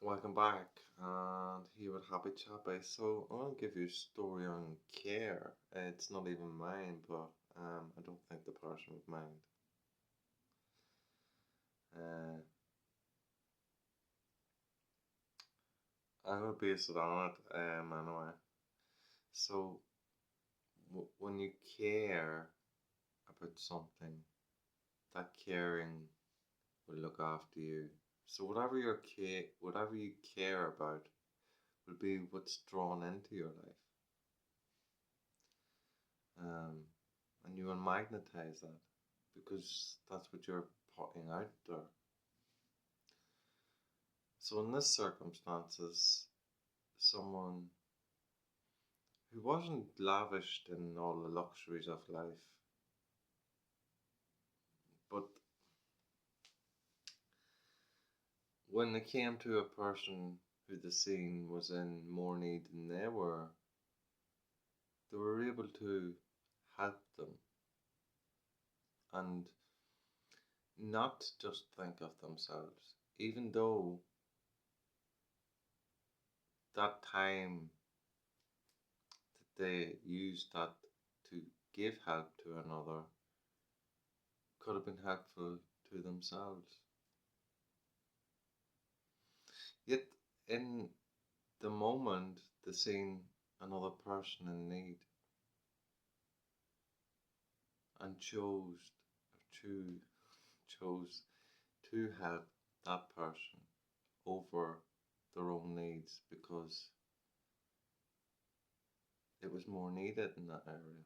Welcome back, and here with Happy Chappy. So I'm gonna give you a story on care. It's not even mine, but I don't think the person would mind. Uh, I'm gonna base it on it anyway. So when you care about something, that caring will look after you. So whatever you care about, will be what's drawn into your life. Um, and you will magnetize that because that's what you're putting out there. So in this circumstances, someone who wasn't lavished in all the luxuries of life, but when it came to a person who the scene was in more need than they were able to help them and not just think of themselves, even though that time that they used that to give help to another could have been helpful to themselves. Yet, in the moment, they seen another person in need and chose to help that person over their own needs because it was more needed in that area.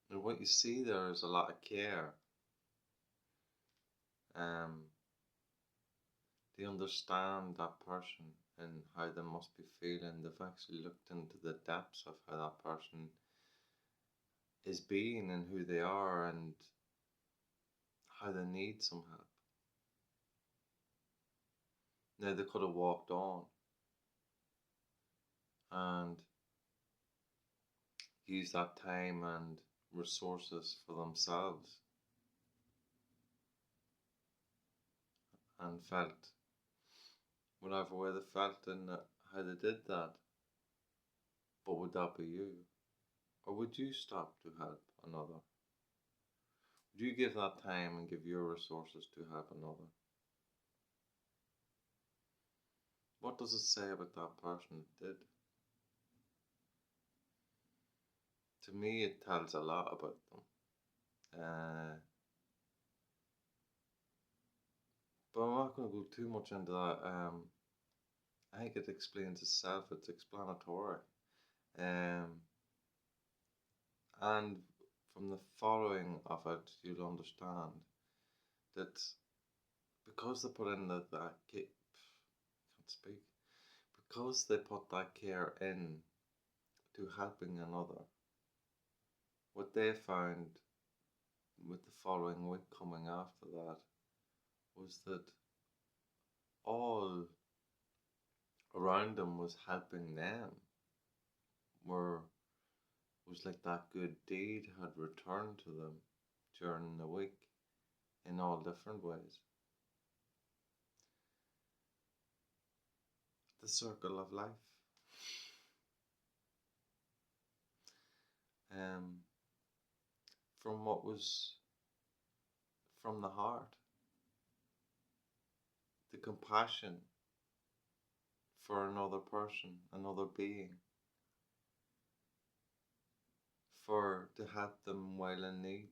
And what you see there is a lot of care. Um, they understand that person and how they must be feeling. They've actually looked into the depths of how that person is being and who they are and how they need some help. Now they could have walked on and used that time and resources for themselves and felt whatever way they felt and how they did that. But would that be you? Or would you stop to help another? Would you give that time and give your resources to help another? What does it say about that person that did? To me, it tells a lot about them. But I'm not going to go too much into that. I think it explains itself. It's explanatory. Um, and from the following of it, you'll understand that because they put in can't speak, because they put that care in to helping another, what they found with the following week coming after that was that all around them was helping them, were was like that good deed had returned to them during the week in all different ways. The circle of life. Um, from what was from the heart, the compassion for another person, another being, for to help them while in need.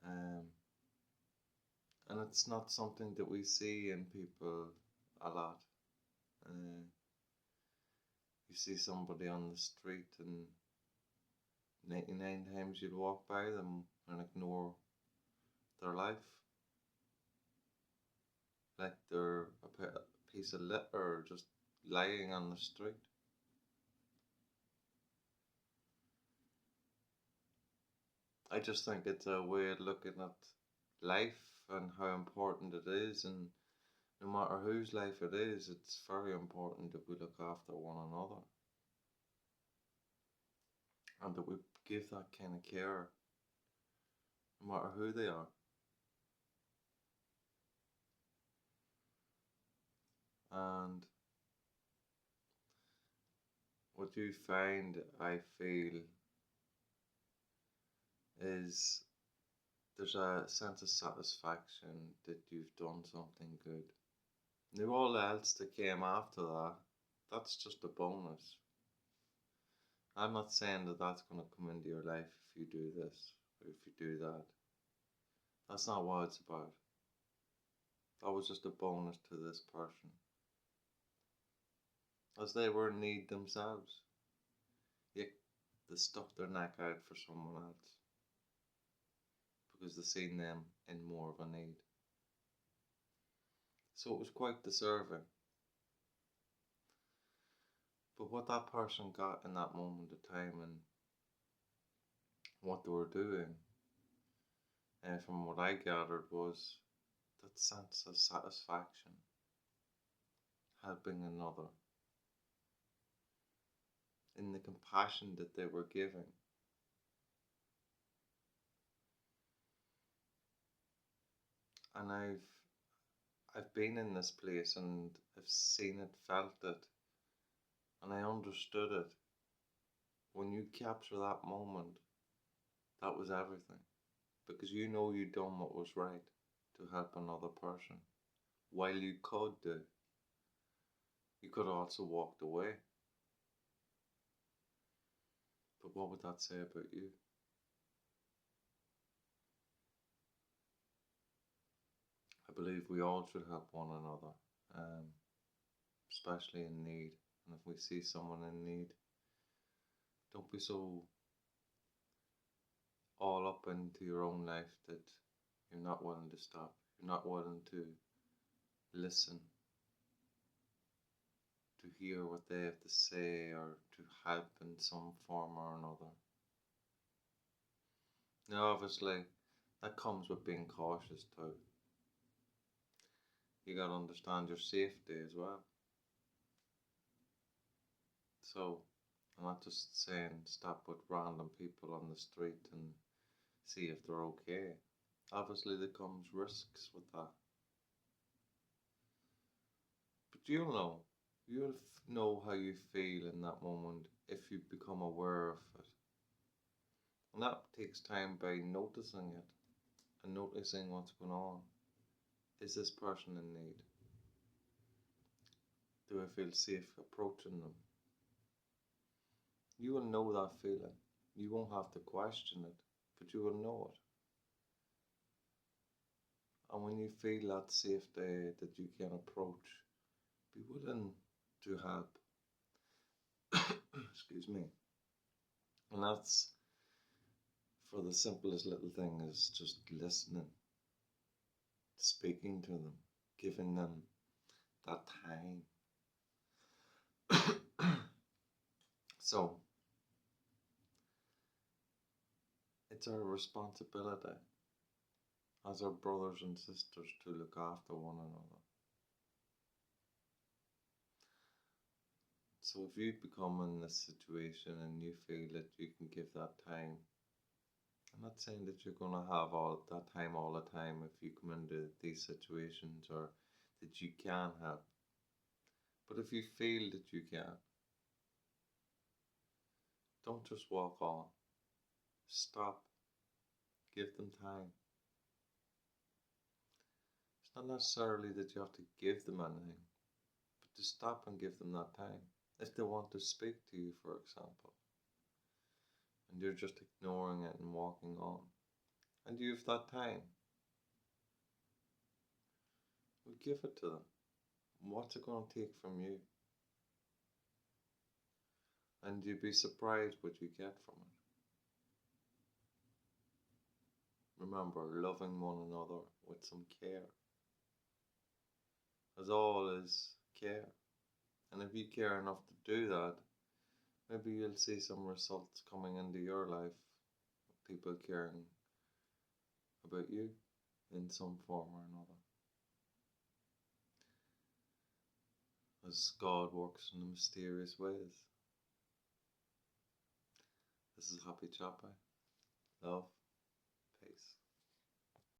Um, and it's not something that we see in people a lot. Uh, you see somebody on the street and 99 times you'd walk by them and ignore their life like they're a piece of litter just lying on the street. I just think it's a way of looking at life and how important it is, and no matter whose life it is, it's very important that we look after one another and that we give that kind of care no matter who they are. And what you find, I feel, is there's a sense of satisfaction that you've done something good. Now, all else that came after that, that's just a bonus. I'm not saying that that's going to come into your life if you do this or if you do that. That's not what it's about. That was just a bonus to this person, as they were in need themselves. Yet they stuck their neck out for someone else because they seen them in more of a need. So it was quite deserving. But what that person got in that moment of time and what they were doing, and from what I gathered, was that sense of satisfaction, helping another, in the compassion that they were giving. And I've been in this place and I've seen it, felt it, and I understood it. When you capture that moment, that was everything. Because you know you done what was right to help another person. While you could do, you could have also walked away. But what would that say about you? I believe we all should help one another, especially in need. And if we see someone in need, don't be so all up into your own life that you're not willing to stop. You're not willing to listen, to hear what they have to say, or to help in some form or another. Now, obviously, that comes with being cautious too. You gotta understand your safety as well. So, I'm not just saying stop with random people on the street and see if they're okay. Obviously, there comes risks with that. But you'll know how you feel in that moment if you become aware of it. And that takes time by noticing it and noticing what's going on. Is this person in need? Do I feel safe approaching them? You will know that feeling. You won't have to question it, but you will know it. And when you feel that safety that you can approach, be willing to help. Excuse me. And that's for the simplest little thing, is just listening, speaking to them, giving them that time. So, it's our responsibility as our brothers and sisters to look after one another. So if you become in this situation and you feel that you can give that time, I'm not saying that you're going to have all that time all the time if you come into these situations, or that you can help. But if you feel that you can, don't just walk on. Stop. Give them time. It's not necessarily that you have to give them anything, but to stop and give them that time. If they want to speak to you, for example, and you're just ignoring it and walking on, and you have that time, well, give it to them. What's it going to take from you? And you'd be surprised what you get from it. Remember, loving one another with some care. As all is care. And if you care enough to do that, maybe you'll see some results coming into your life. People caring about you in some form or another. As God works in mysterious ways. This is Happy Chappy. Love. Peace.